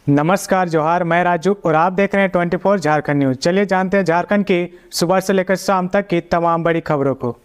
नमस्कार जोहार, मैं राजू और आप देख रहे हैं 24 झारखंड न्यूज। चलिए जानते हैं झारखंड की सुबह से लेकर शाम तक की तमाम बड़ी खबरों को।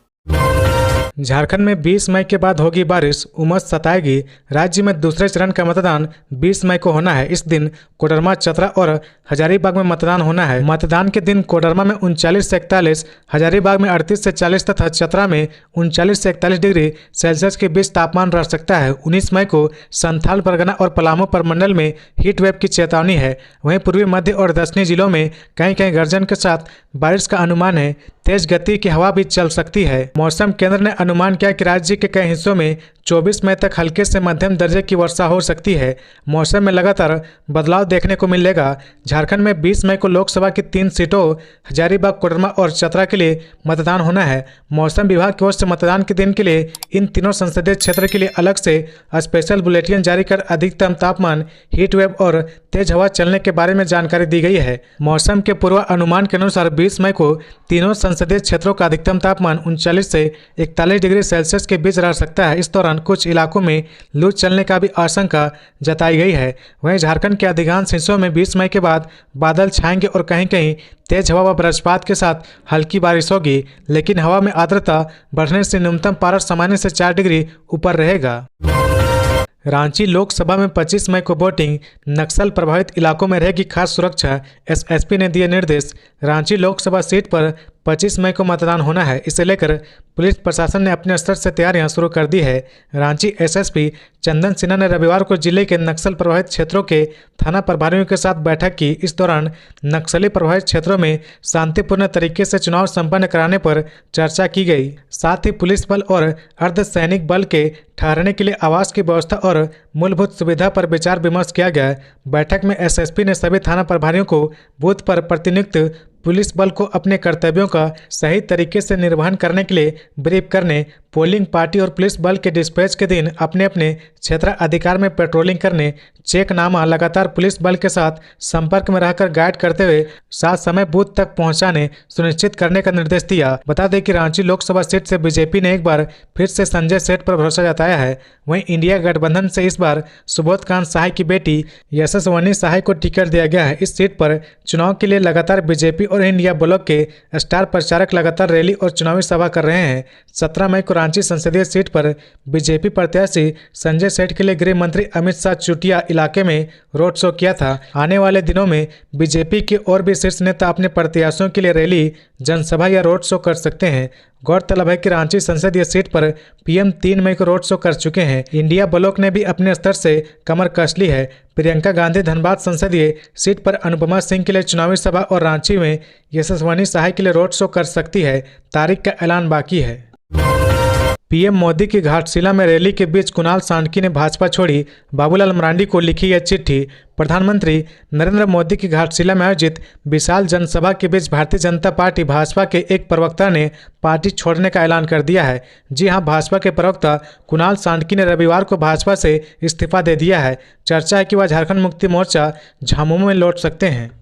झारखंड में 20 मई के बाद होगी बारिश, उमस सताएगी। राज्य में दूसरे चरण का मतदान 20 मई को होना है। इस दिन कोडरमा, चतरा और हजारीबाग में मतदान होना है। मतदान के दिन कोडरमा में 39 से 41, हजारीबाग में 38 से 40 तथा चतरा में 39 से 41 डिग्री सेल्सियस के बीच तापमान रह सकता है। 19 मई को संथाल परगना और पलामू प्रमंडल में हीट वेव की चेतावनी है। वहीं पूर्वी, मध्य और दक्षिणी जिलों में कहीं कहीं गर्जन के साथ बारिश का अनुमान है। तेज गति की हवा भी चल सकती है। मौसम केंद्र ने अनुमान किया कि राज्य के कई हिस्सों में 24 मई तक हल्के से मध्यम दर्जे की वर्षा हो सकती है। मौसम में लगातार बदलाव देखने को मिलेगा। झारखंड में 20 मई को लोकसभा की 3 सीटों हजारीबाग, कोडरमा और चतरा के लिए मतदान होना है। मौसम विभाग की ओर से मतदान के दिन के लिए इन तीनों संसदीय क्षेत्र के लिए अलग से स्पेशल बुलेटिन जारी कर अधिकतम तापमान, हीट वेव और तेज हवा चलने के बारे में जानकारी दी गई है। मौसम के पूर्वानुमान के अनुसार 20 मई को तीनों संसदीय क्षेत्रों का अधिकतम तापमान 39 से 41 डिग्री सेल्सियस के बीच रह सकता है। इस दौरान कुछ इलाकों में लू चलने का भी आशंका जताई गई है। वहीं झारखंड के अधिकांश हिस्सों में 20 मई के बाद बादल छाएंगे और कहीं कहीं तेज हवा व वज्रपात के साथ हल्की बारिश होगी, लेकिन हवा में आर्द्रता बढ़ने से न्यूनतम पारा सामान्य से 4 डिग्री ऊपर रहेगा। रांची लोकसभा में 25 मई को वोटिंग, नक्सल प्रभावित इलाकों में रहेगी खास सुरक्षा, एसएसपी ने दिए निर्देश। रांची लोकसभा सीट पर 25 मई को मतदान होना है। इसे लेकर पुलिस प्रशासन ने अपने स्तर से तैयारियां शुरू कर दी है। रांची एसएसपी चंदन सिन्हा ने रविवार को जिले के नक्सल प्रभावित क्षेत्रों के थाना प्रभारियों के साथ बैठक की। इस दौरान नक्सली प्रभावित क्षेत्रों में शांतिपूर्ण तरीके से चुनाव संपन्न कराने पर चर्चा की गई। साथ ही पुलिस बल और अर्धसैनिक बल के ठहरने के लिए आवास की व्यवस्था और मूलभूत सुविधा पर विचार विमर्श किया गया। बैठक में एसएसपी ने सभी थाना प्रभारियों को बूथ पर प्रतिनियुक्त पुलिस बल को अपने कर्तव्यों का सही तरीके से निर्वहन करने के लिए ब्रीफ करने, पोलिंग पार्टी और पुलिस बल के डिस्पैच के दिन अपने अपने क्षेत्र अधिकार में पेट्रोलिंग करने, चेकनामा लगातार पुलिस बल के साथ संपर्क में रहकर गाइड करते हुए साथ समय बूथ तक पहुंचाने सुनिश्चित करने का निर्देश दिया। बता दें कि रांची लोकसभा सीट से बीजेपी ने एक बार फिर से संजय सेठ पर भरोसा जताया है। वहीं इंडिया गठबंधन से इस बार सुबोध कांत सहाय की बेटी यशस्वनी सहाय को टिकट दिया गया है। इस सीट पर चुनाव के लिए लगातार बीजेपी और इंडिया ब्लॉक के स्टार प्रचारक लगातार रैली और चुनावी सभा कर रहे हैं। 17 मई को रांची संसदीय सीट पर बीजेपी प्रत्याशी संजय सेठ के लिए गृह मंत्री अमित शाह चुटिया इलाके में रोड शो किया था। आने वाले दिनों में बीजेपी के और भी शीर्ष नेता अपने प्रत्याशियों के लिए रैली, जनसभा या रोड शो कर सकते हैं। गौरतलब है कि रांची संसदीय सीट पर पीएम 3 मई को रोड शो कर चुके हैं। इंडिया ब्लॉक ने भी अपने स्तर से कमर कस ली है। प्रियंका गांधी धनबाद संसदीय सीट पर अनुपमा सिंह के लिए चुनावी सभा और रांची में यशस्वनी सहाय के लिए रोड शो कर सकती है। तारीख का ऐलान बाकी है। पीएम मोदी की घाटशिला में रैली के बीच कुणाल सांडकी ने भाजपा छोड़ी बाबूलाल मरांडी को लिखी यह चिट्ठी। प्रधानमंत्री नरेंद्र मोदी की घाटशिला में आयोजित विशाल जनसभा के बीच भारतीय जनता पार्टी भाजपा के एक प्रवक्ता ने पार्टी छोड़ने का ऐलान कर दिया है। जी हां, भाजपा के प्रवक्ता कुणाल सांडकी ने रविवार को भाजपा से इस्तीफा दे दिया है। चर्चा है कि वह झारखंड मुक्ति मोर्चा झामुमो में लौट सकते हैं।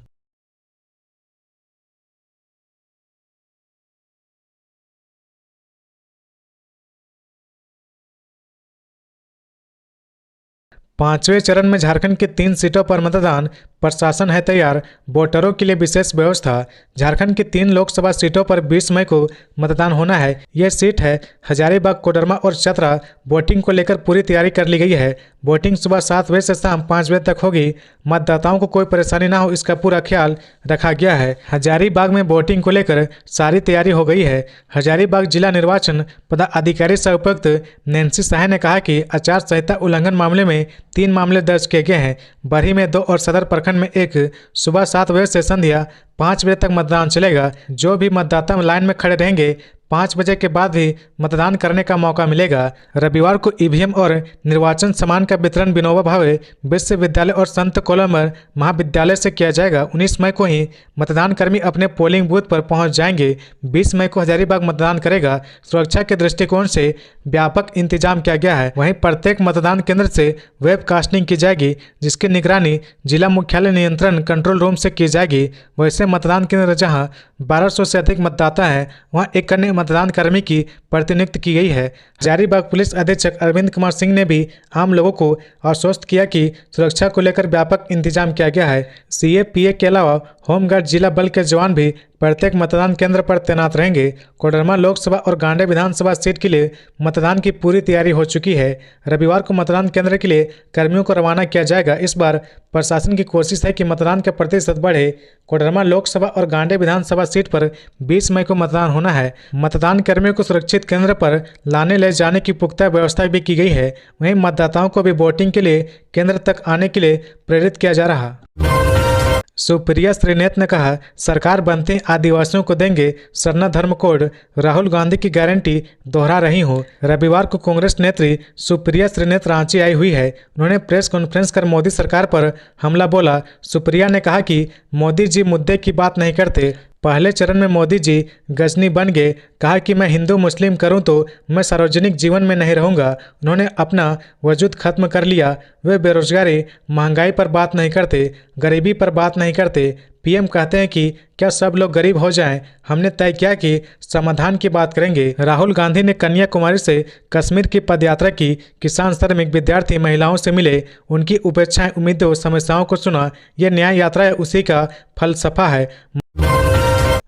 पांचवें चरण में झारखंड की 3 सीटों पर मतदान, प्रशासन है तैयार, वोटरों के लिए विशेष व्यवस्था। झारखंड की 3 लोकसभा सीटों पर 20 मई को मतदान होना है। यह सीट है हजारीबाग, कोडरमा और चतरा। वोटिंग को लेकर पूरी तैयारी कर ली गई है। वोटिंग सुबह 7 बजे से शाम 5 बजे तक होगी। मतदाताओं को कोई परेशानी ना हो, इसका पूरा ख्याल रखा गया है। हजारीबाग में वोटिंग को लेकर सारी तैयारी हो गई है। हजारीबाग जिला निर्वाचन पदाधिकारी सह उपायुक्त नैन्सी सहाय ने कहा कि आचार संहिता उल्लंघन मामले में 3 मामले दर्ज किए गए हैं। बरही में 2 और सदर प्रखंड में 1। सुबह 7 बजे से संध्या 5 बजे तक मतदान चलेगा। जो भी मतदाता लाइन में खड़े रहेंगे 5 बजे के बाद भी मतदान करने का मौका मिलेगा। रविवार को ईवीएम और निर्वाचन सामान का वितरण विनोबा भावे विश्वविद्यालय और संत कोलमर महाविद्यालय से किया जाएगा। 19 मई को ही मतदान कर्मी अपने पोलिंग बूथ पर पहुंच जाएंगे। 20 मई को हजारीबाग मतदान करेगा। सुरक्षा के दृष्टिकोण से व्यापक इंतजाम किया गया है। वहीं प्रत्येक मतदान केंद्र से वेबकास्टिंग की जाएगी, जिसकी निगरानी जिला मुख्यालय नियंत्रण कंट्रोल रूम से की जाएगी। वैसे ऐसे मतदान केंद्र जहां 1200 से अधिक मतदाता हैं वहां एक अन्य मतदान कर्मी की प्रतिनियुक्ति की गई है। हजारीबाग पुलिस अधीक्षक अरविंद कुमार सिंह ने भी आम लोगों को आश्वस्त किया कि सुरक्षा को लेकर व्यापक इंतजाम किया गया है। सीएपीए के अलावा होमगार्ड जिला बल के जवान भी प्रत्येक मतदान केंद्र पर तैनात रहेंगे। कोडरमा लोकसभा और गांडे विधानसभा सीट के लिए मतदान की पूरी तैयारी हो चुकी है। रविवार को मतदान केंद्र के लिए कर्मियों को रवाना किया जाएगा। इस बार प्रशासन की कोशिश है कि मतदान का प्रतिशत बढ़े। कोडरमा लोकसभा और गांडे विधानसभा सीट पर 20 मई को मतदान होना है। मतदान कर्मियों को सुरक्षित केंद्र पर लाने ले जाने की पुख्ता व्यवस्था भी की गई है। वहीं मतदाताओं को भी वोटिंग के लिए केंद्र तक आने के लिए प्रेरित किया जा रहा। सुप्रिया श्रीनेत ने कहा, सरकार बनते ही आदिवासियों को देंगे सरना धर्म कोड, राहुल गांधी की गारंटी दोहरा रही हूँ। रविवार को कांग्रेस नेत्री सुप्रिया श्रीनेत रांची आई हुई है। उन्होंने प्रेस कॉन्फ्रेंस कर मोदी सरकार पर हमला बोला। सुप्रिया ने कहा कि मोदी जी मुद्दे की बात नहीं करते। पहले चरण में मोदी जी गजनी बन गए। कहा कि मैं हिंदू मुस्लिम करूं तो मैं सार्वजनिक जीवन में नहीं रहूंगा। उन्होंने अपना वजूद खत्म कर लिया। वे बेरोजगारी महंगाई पर बात नहीं करते, गरीबी पर बात नहीं करते। पीएम कहते हैं कि क्या सब लोग गरीब हो जाएं? हमने तय किया कि समाधान की बात करेंगे। राहुल गांधी ने कन्याकुमारी से कश्मीर की पदयात्रा की। किसान, श्रमिक, विद्यार्थी, महिलाओं से मिले, उनकी उपेक्षाएं, उम्मीदों, समस्याओं को सुना। यह न्याय यात्रा उसी का फलसफा है।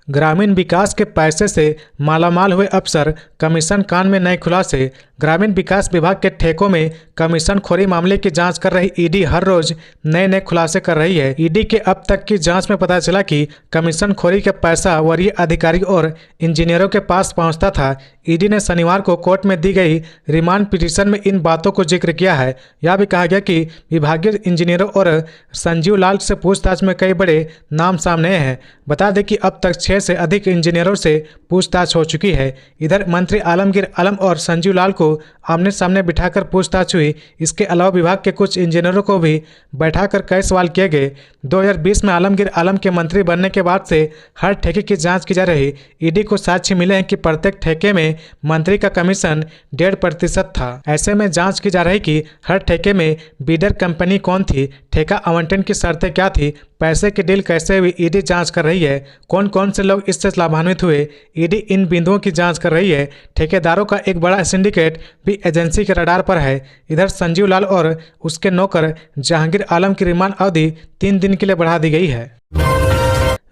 ग्रामीण विकास के पैसे से मालामाल हुए अफसर, कमीशन कांड में नए खुलासे। ग्रामीण विकास विभाग के ठेकों में कमीशन खोरी मामले की जांच कर रही ईडी हर रोज नए खुलासे कर रही है। ईडी के अब तक की जांच में पता चला कि कमीशन खोरी का पैसा वरीय अधिकारी और इंजीनियरों के पास पहुंचता था। ईडी ने शनिवार को कोर्ट में दी गई रिमांड पिटीशन में इन बातों को जिक्र किया है। यह भी कहा गया कि विभागीय इंजीनियरों और संजीव लाल से पूछताछ में कई बड़े नाम सामने आए हैं। बता दें कि अब तक 6 से अधिक इंजीनियरों से पूछताछ हो चुकी है। इधर मंत्री आलमगीर आलम और संजीव लाल को आमने सामने बिठाकर पूछताछ हुई। इसके अलावा विभाग के कुछ इंजीनियरों को भी बैठाकर कई सवाल किए गए। 2020 में आलमगीर आलम के मंत्री बनने के बाद से हर ठेके की जांच की जा रही। ईडी को साक्ष्य मिले हैं कि प्रत्येक ठेके में मंत्री का कमीशन 1.5% था। ऐसे में जांच की जा रही कि हर ठेके में बीडर कंपनी कौन थी, ठेका आवंटन की शर्तें क्या थी, पैसे की डील कैसे हुई। ईडी जांच कर रही है कौन कौन से लोग इससे लाभान्वित हुए। ईडी इन बिंदुओं की जांच कर रही है। ठेकेदारों का एक बड़ा सिंडिकेट भी एजेंसी के रडार पर है। इधर संजीव लाल और उसके नौकर जहांगीर आलम की रिमांड अवधि 3 दिन के लिए बढ़ा दी गई है।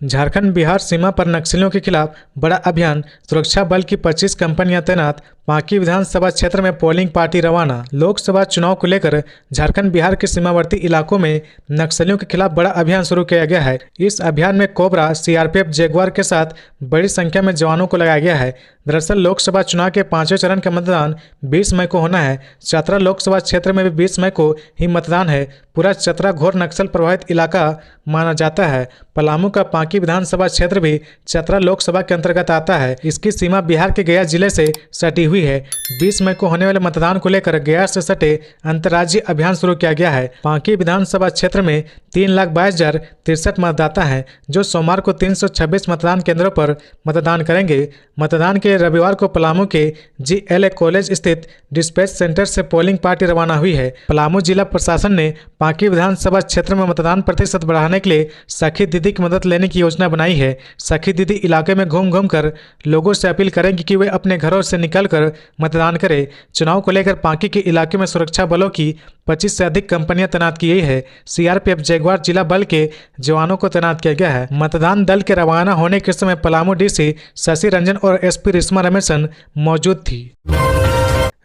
झारखंड बिहार सीमा पर नक्सलियों के खिलाफ बड़ा अभियान, सुरक्षा बल की 25 कंपनियां तैनात। पांकी विधानसभा क्षेत्र में पोलिंग पार्टी रवाना। लोकसभा चुनाव को लेकर झारखंड बिहार के सीमावर्ती इलाकों में नक्सलियों के खिलाफ बड़ा अभियान शुरू किया गया है। इस अभियान में कोबरा, सीआरपीएफ, जगुआर के साथ बड़ी संख्या में जवानों को लगाया गया है। दरअसल लोकसभा चुनाव के 5वें चरण का मतदान 20 मई को होना है। चतरा लोकसभा क्षेत्र में भी 20 मई को ही मतदान है। पूरा चतरा घोर नक्सल प्रभावित इलाका माना जाता है। पलामू का पांकी विधानसभा क्षेत्र भी चतरा लोकसभा के अंतर्गत आता है। इसकी सीमा बिहार के गया जिले से सटी हुई है। 20 मई को होने वाले मतदान को लेकर गया से सटे अंतर्राज्यीय अभियान शुरू किया गया है। पांकी विधानसभा क्षेत्र में 3,22,063 मतदाता हैं, जो सोमवार को 326 मतदान केंद्रों पर मतदान करेंगे। मतदान के रविवार को पलामू के GLA कॉलेज स्थित डिस्पैच सेंटर से पोलिंग पार्टी रवाना हुई है। पलामू जिला प्रशासन ने पांकी विधानसभा क्षेत्र में मतदान प्रतिशत बढ़ाने के लिए सखी दीदी की मदद लेने की योजना बनाई है। सखी दीदी इलाके में घूम घूम कर लोगों से अपील करेंगी कि वे अपने घरों से निकलकर मतदान करें। चुनाव को लेकर पांकी के इलाके में सुरक्षा बलों की 25 से अधिक कंपनियां तैनात की गई है। सीआरपीएफ, जगुआर जिला बल के जवानों को तैनात किया गया है। मतदान दल के रवाना होने के समय पलामू डीसी शशि रंजन और एसपी रिश्मा रमेशन मौजूद थी।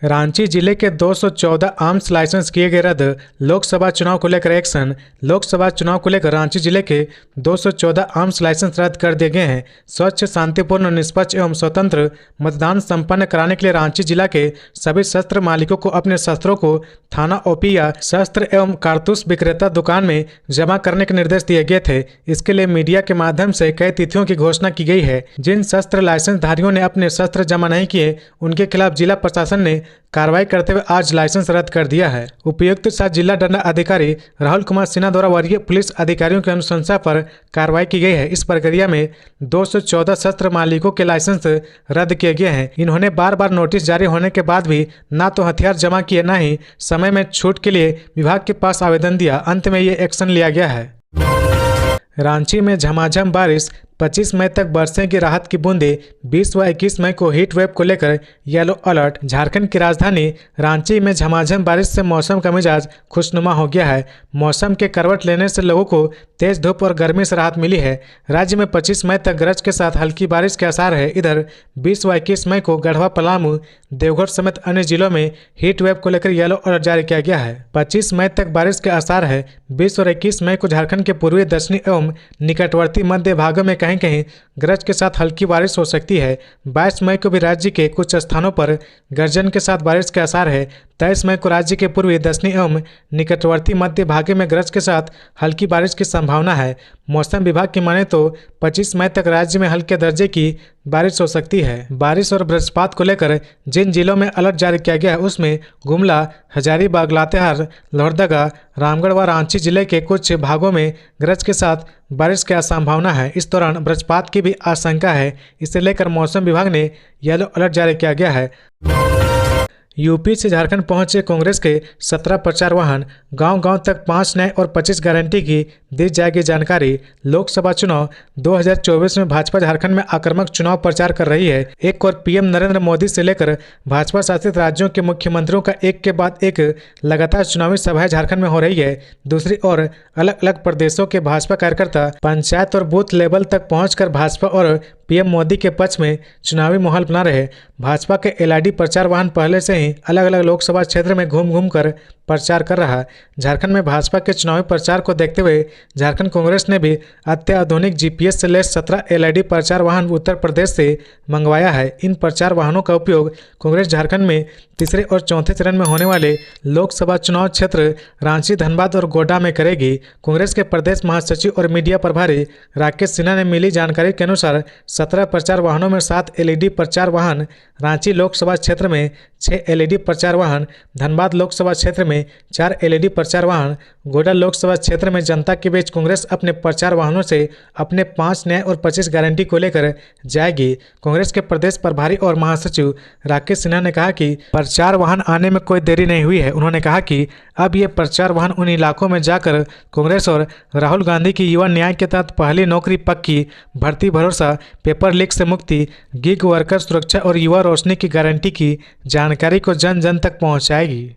रांची जिले के 214 आर्म्स लाइसेंस किए गए रद्द। लोकसभा चुनाव को लेकर एक्शन। लोकसभा चुनाव को लेकर रांची जिले के 214 आर्म्स लाइसेंस रद्द कर दिए गए हैं। स्वच्छ, शांतिपूर्ण, निष्पक्ष एवं स्वतंत्र मतदान संपन्न कराने के लिए रांची जिला के सभी शस्त्र मालिकों को अपने शस्त्रों को थाना ओपी या शस्त्र एवं कारतूस विक्रेता दुकान में जमा करने के निर्देश दिए गए थे। इसके लिए मीडिया के माध्यम से कई तिथियों की घोषणा की गई है। जिन शस्त्र लाइसेंस धारियों ने अपने शस्त्र जमा नहीं किए, उनके खिलाफ जिला प्रशासन ने कार्रवाई करते हुए आज लाइसेंस रद्द कर दिया है। उपायुक्त सह जिला दंड अधिकारी राहुल कुमार सिन्हा द्वारा वरीय पुलिस अधिकारियों की अनुशंसा पर कार्रवाई की गई है। इस प्रक्रिया में 214 शस्त्र मालिकों के लाइसेंस रद्द किए गए हैं। इन्होंने बार बार नोटिस जारी होने के बाद भी ना तो हथियार जमा किए, ना ही समय में छूट के लिए विभाग के पास आवेदन दिया। अंत में ये एक्शन लिया गया है। रांची में झमाझम बारिश, 25 मई तक बरसेंगी राहत की बूंदें। 20 व 21 मई को हीट वेव को लेकर येलो अलर्ट। झारखंड की राजधानी रांची में झमाझम बारिश से मौसम का मिजाज खुशनुमा हो गया है। मौसम के करवट लेने से लोगों को तेज धूप और गर्मी से राहत मिली है। राज्य में 25 मई तक गरज के साथ हल्की बारिश के आसार है। इधर 20 व 21 मई को गढ़वा, पलामू, देवघर समेत अन्य जिलों में हीट वेव को लेकर येलो अलर्ट जारी किया गया है। 25 मई तक बारिश के आसार है। 20 और 21 मई को झारखंड के पूर्वी, दक्षिणी एवं निकटवर्ती मध्य भागों में कहीं कहीं गरज के साथ हल्की बारिश हो सकती है। 22 मई को भी राज्य के कुछ स्थानों पर गर्जन के साथ बारिश के आसार है। 23 मई को राज्य के पूर्वी, दक्षिणी एवं निकटवर्ती मध्य भागों में गरज के साथ हल्की बारिश की संभावना है। मौसम विभाग की माने तो 25 मई तक राज्य में हल्के दर्जे की बारिश हो सकती है। बारिश और वज्रपात को लेकर जिन जिलों में अलर्ट जारी किया गया है उसमें गुमला, हजारीबाग, लातेहार, लोहरदगा, रामगढ़ व रांची जिले के कुछ भागों में गरज के साथ बारिश की संभावना है। इस दौरान वज्रपात की भी आशंका है। इसे लेकर मौसम विभाग ने येलो अलर्ट जारी किया गया है। यूपी से झारखंड पहुंचे कांग्रेस के 17 प्रचार वाहन। गांव-गांव तक 5 न्याय और 25 गारंटी की दी जाएगी जानकारी। लोकसभा चुनाव 2024 में भाजपा झारखंड में आक्रामक चुनाव प्रचार कर रही है। एक और पीएम नरेंद्र मोदी से लेकर भाजपा शासित राज्यों के मुख्यमंत्रियों का एक के बाद एक लगातार चुनावी सभाएं झारखंड में हो रही है। दूसरी ओर अलग अलग प्रदेशों के भाजपा कार्यकर्ता पंचायत और बूथ लेवल तक पहुंचकर भाजपा और पीएम मोदी के पक्ष में चुनावी माहौल बना रहे। भाजपा के एलईडी प्रचार वाहन पहले से ही अलग अलग लोकसभा क्षेत्र में घूम घूम कर प्रचार कर रहा है। झारखंड में भाजपा के चुनावी प्रचार को देखते हुए झारखंड कांग्रेस ने भी अत्याधुनिक जीपीएस से लैस 17 एलईडी प्रचार वाहन उत्तर प्रदेश से मंगवाया है। इन प्रचार वाहनों का उपयोग कांग्रेस झारखंड में तीसरे और चौथे चरण में होने वाले लोकसभा चुनाव क्षेत्र रांची, धनबाद और गोड्डा में करेगी। कांग्रेस के प्रदेश महासचिव और मीडिया प्रभारी राकेश सिन्हा ने मिली जानकारी के अनुसार 17 प्रचार वाहनों में 7 एलईडी प्रचार वाहन रांची लोकसभा क्षेत्र में, 6 एलईडी प्रचार वाहन धनबाद लोकसभा क्षेत्र में, 4 एलईडी प्रचार वाहन गोड्डा लोकसभा क्षेत्र में जनता के बीच कांग्रेस अपने प्रचार वाहनों से अपने 5 न्याय और 25 गारंटी को लेकर जाएगी। कांग्रेस के प्रदेश प्रभारी और महासचिव राकेश सिन्हा ने कहा कि प्रचार वाहन आने में कोई देरी नहीं हुई है। उन्होंने कहा कि अब ये प्रचार वाहन उन इलाकों में जाकर कांग्रेस और राहुल गांधी की युवा न्याय के तहत पहली नौकरी पक्की, भर्ती भरोसा, पेपर लीक से मुक्ति, गिग वर्कर सुरक्षा और युवा रोशनी की गारंटी की जानकारी को जन जन तक पहुंचाएगी।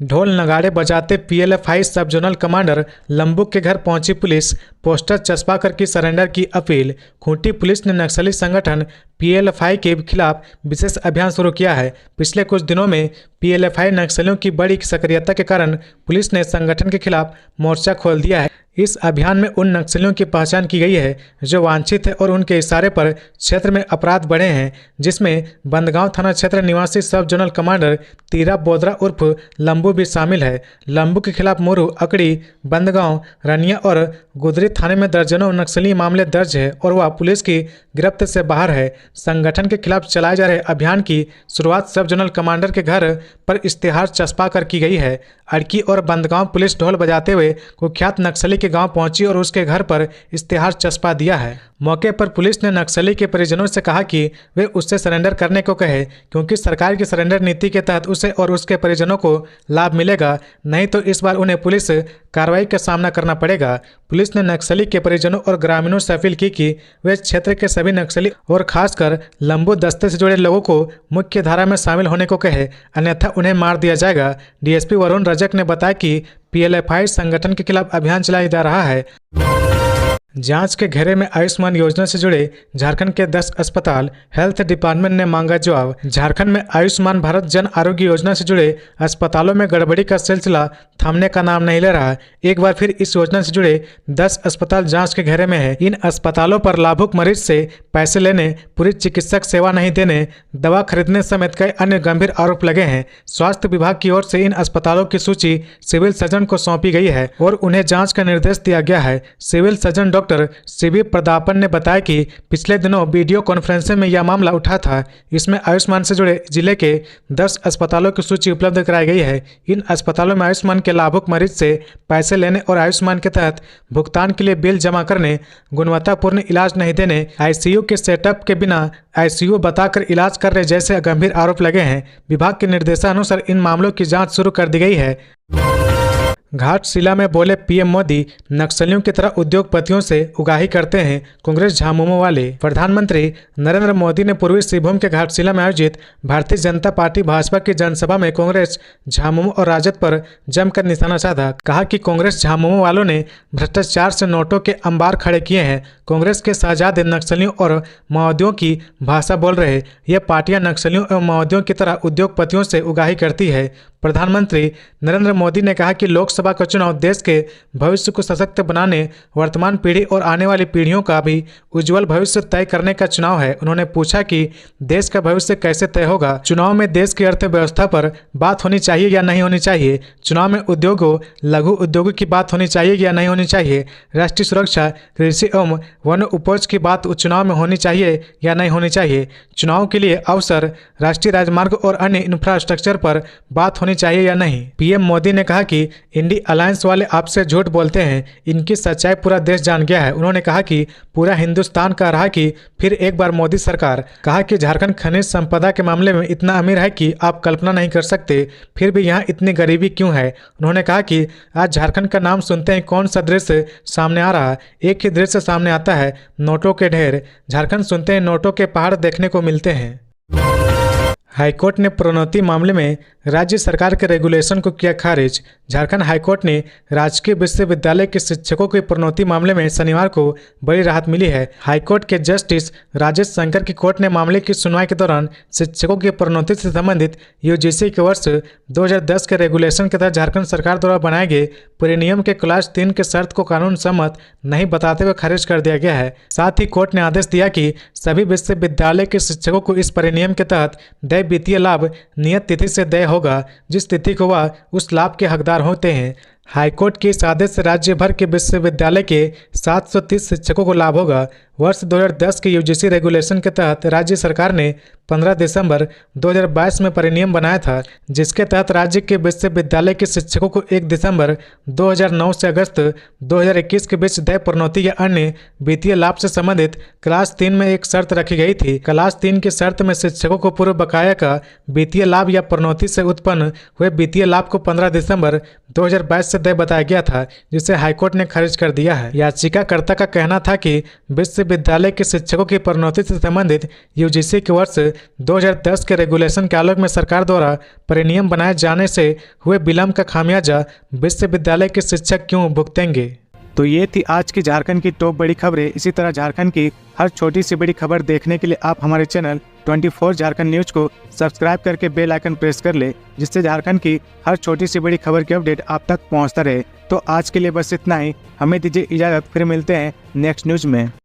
ढोल नगाड़े बजाते पीएलएफआई सब जोनल कमांडर लंबू के घर पहुंची पुलिस। पोस्टर चस्पा कर की सरेंडर की अपील। खूंटी पुलिस ने नक्सली संगठन पीएलएफआई के खिलाफ विशेष अभियान शुरू किया है। पिछले कुछ दिनों में पीएलएफआई नक्सलियों की बड़ी सक्रियता के कारण पुलिस ने संगठन के खिलाफ मोर्चा खोल दिया है। इस अभियान में उन नक्सलियों की पहचान की गई है जो वांछित है और उनके इशारे पर क्षेत्र में अपराध बढ़े हैं, जिसमें बंदगांव थाना क्षेत्र निवासी सब जोनल कमांडर तीरा बोदरा उर्फ लंबू भी शामिल है। लंबू के खिलाफ मुरहू, अकड़ी, बंदगांव, रनिया और गुदरी थाने में दर्जनों नक्सली मामले दर्ज है और वह पुलिस की गिरफ्त से बाहर है। संगठन के खिलाफ चलाए जा रहे अभियान की शुरुआत सब जोनल कमांडर के घर पर इश्तेहार चस्पा कर की गई है। अड़की और बंदगांव पुलिस ढोल बजाते हुए कुख्यात नक्सली के गांव पहुंची और उसके घर पर इश्तेहार चस्पा दिया है। मौके पर पुलिस ने नक्सली के परिजनों से कहा कि वे उससे सरेंडर करने को कहे, क्योंकि सरकार की सरेंडर नीति के तहत उसे और उसके परिजनों को लाभ मिलेगा, नहीं तो इस बार उन्हें पुलिस कार्रवाई का सामना करना पड़ेगा। पुलिस ने नक्सली के परिजनों और ग्रामीणों से अपील की कि वे क्षेत्र के सभी नक्सली और खासकर लंबू दस्ते से जुड़े लोगों को मुख्य धारा में शामिल होने को कहे, अन्यथा उन्हें मार दिया जाएगा। डीएसपी वरुण रजक ने बताया कि पीएलएफआई संगठन के खिलाफ अभियान चलाया जा रहा है। जांच के घेरे में आयुष्मान योजना से जुड़े झारखंड के 10 अस्पताल। हेल्थ डिपार्टमेंट ने मांगा जवाब। झारखंड में आयुष्मान भारत जन आरोग्य योजना से जुड़े अस्पतालों में गड़बड़ी का सिलसिला थमने का नाम नहीं ले रहा। एक बार फिर इस योजना से जुड़े 10 अस्पताल जांच के घेरे में है। इन अस्पतालों पर लाभुक मरीज से पैसे लेने, पूरी चिकित्सक सेवा नहीं देने, दवा खरीदने समेत कई अन्य गंभीर आरोप लगे हैं। स्वास्थ्य विभाग की ओर से इन अस्पतालों की सूची सिविल सर्जन को सौंपी गई है और उन्हें जाँच का निर्देश दिया गया है। सिविल सर्जन डॉक्टर सीबी प्रदापन ने बताया कि पिछले दिनों वीडियो कॉन्फ्रेंसिंग में यह मामला उठा था। इसमें आयुष्मान से जुड़े जिले के 10 अस्पतालों की सूची उपलब्ध कराई गई है। इन अस्पतालों में आयुष्मान के लाभुक मरीज से पैसे लेने और आयुष्मान के तहत भुगतान के लिए बिल जमा करने, गुणवत्तापूर्ण इलाज नहीं देने, आईसीयू के सेटअप के बिना आईसीयू बताकर इलाज करने जैसे गंभीर आरोप लगे हैं। विभाग के निर्देशानुसार इन मामलों की जाँच शुरू कर दी गई है। घाटशिला में बोले पीएम मोदी, नक्सलियों की तरह उद्योगपतियों से उगाही करते हैं कांग्रेस झामुमो वाले। प्रधानमंत्री नरेंद्र मोदी ने पूर्वी सिंहभूम के घाटशिला में आयोजित भारतीय जनता पार्टी भाजपा की जनसभा में कांग्रेस झामुमो और राजद पर जमकर निशाना साधा। कहा कि कांग्रेस झामुमो वालों ने भ्रष्टाचार से नोटों के अंबार खड़े किए हैं। कांग्रेस के शहजादे नक्सलियों और माओवादियों की भाषा बोल रहे यह पार्टियां नक्सलियों एवं माओवादियों की तरह उद्योगपतियों से उगाही करती है। प्रधानमंत्री नरेंद्र मोदी ने कहा कि लोकसभा का चुनाव देश के भविष्य को सशक्त बनाने, वर्तमान पीढ़ी और आने वाली पीढ़ियों का भी उज्जवल भविष्य तय करने का चुनाव है। उन्होंने पूछा कि देश का भविष्य कैसे तय होगा। चुनाव में देश की अर्थव्यवस्था पर बात होनी चाहिए या नहीं होनी चाहिए। चुनाव में उद्योगों, लघु उद्योगों की बात होनी चाहिए या नहीं होनी चाहिए। राष्ट्रीय सुरक्षा, कृषि एवं वन उपज की बात चुनाव में होनी चाहिए या नहीं होनी चाहिए। चुनाव के लिए अवसर, राष्ट्रीय राजमार्ग और अन्य इंफ्रास्ट्रक्चर पर बात होनी चाहिए या नहीं। पीएम मोदी ने कहा कि इंडी अलायंस वाले आपसे झूठ बोलते हैं, इनकी सच्चाई पूरा देश जान गया है। उन्होंने कहा कि पूरा हिंदुस्तान कह रहा कि फिर एक बार मोदी सरकार। कहा कि झारखंड खनिज संपदा के मामले में इतना अमीर है कि आप कल्पना नहीं कर सकते, फिर भी यहाँ इतनी गरीबी क्यों है। उन्होंने कहा कि आज झारखंड का नाम सुनते ही कौन सा दृश्य सामने आ रहा है। एक ही दृश्य सामने आता है, नोटों के ढेर। झारखंड सुनते ही नोटों के पहाड़ देखने को मिलते हैं। हाईकोर्ट ने प्रोन्नति मामले में राज्य सरकार के रेगुलेशन को किया खारिज। झारखंड हाईकोर्ट ने राजकीय विश्वविद्यालय के शिक्षकों की प्रोन्नति मामले में शनिवार को बड़ी राहत मिली है। हाईकोर्ट के जस्टिस राजेश शंकर की कोर्ट ने मामले की सुनवाई के दौरान शिक्षकों की प्रोन्नति से संबंधित यूजीसी के वर्ष 2010 के रेगुलेशन के तहत झारखंड सरकार द्वारा बनाए गए परिनियम के क्लास 3 के शर्त को कानून सम्मत नहीं बताते हुए खारिज कर दिया गया है। साथ ही कोर्ट ने आदेश दिया कि सभी विश्वविद्यालय के शिक्षकों को इस परिनियम के तहत देय वित्तीय लाभ नियत तिथि से देय होगा, जिस तिथि को वह उस लाभ के हकदार होते हैं। हाईकोर्ट के इस आदेश से राज्य भर के विश्वविद्यालय के 730 शिक्षकों को लाभ होगा। वर्ष 2010 के यूजीसी रेगुलेशन के तहत राज्य सरकार ने 15 दिसंबर 2022 में परिनियम बनाया था, जिसके तहत राज्य के विश्वविद्यालय के शिक्षकों को 1 दिसंबर 2009 से अगस्त 2021 के बीच देय प्रोन्नति या अन्य वित्तीय लाभ से संबंधित क्लास 3 में एक शर्त रखी गई थी। क्लास 3 की शर्त में शिक्षकों को पूर्व बकाया का वित्तीय लाभ या प्रोन्नति से उत्पन्न हुए वित्तीय लाभ को 15 दिसंबर 2022 से देय बताया गया था, जिसे हाईकोर्ट ने खारिज कर दिया है। याचिकाकर्ता का कहना था कि विश्वविद्यालय के शिक्षकों की प्रोन्नति से संबंधित यूजीसी के वर्ष 2010 के रेगुलेशन के आलोक में सरकार द्वारा परिनियम बनाए जाने से हुए विलंब का खामियाजा विश्वविद्यालय के शिक्षक क्यों भुगतेंगे। तो ये थी आज की झारखंड की टॉप बड़ी खबरें। इसी तरह झारखंड की हर छोटी सी बड़ी खबर देखने के लिए आप हमारे चैनल 24 झारखंड न्यूज को सब्सक्राइब करके बेल आइकन प्रेस कर ले, जिससे झारखंड की हर छोटी सी बड़ी खबर की अपडेट आप तक पहुंचता रहे। तो आज के लिए बस इतना ही। हमें दीजिए इजाजत, फिर मिलते हैं नेक्स्ट न्यूज में।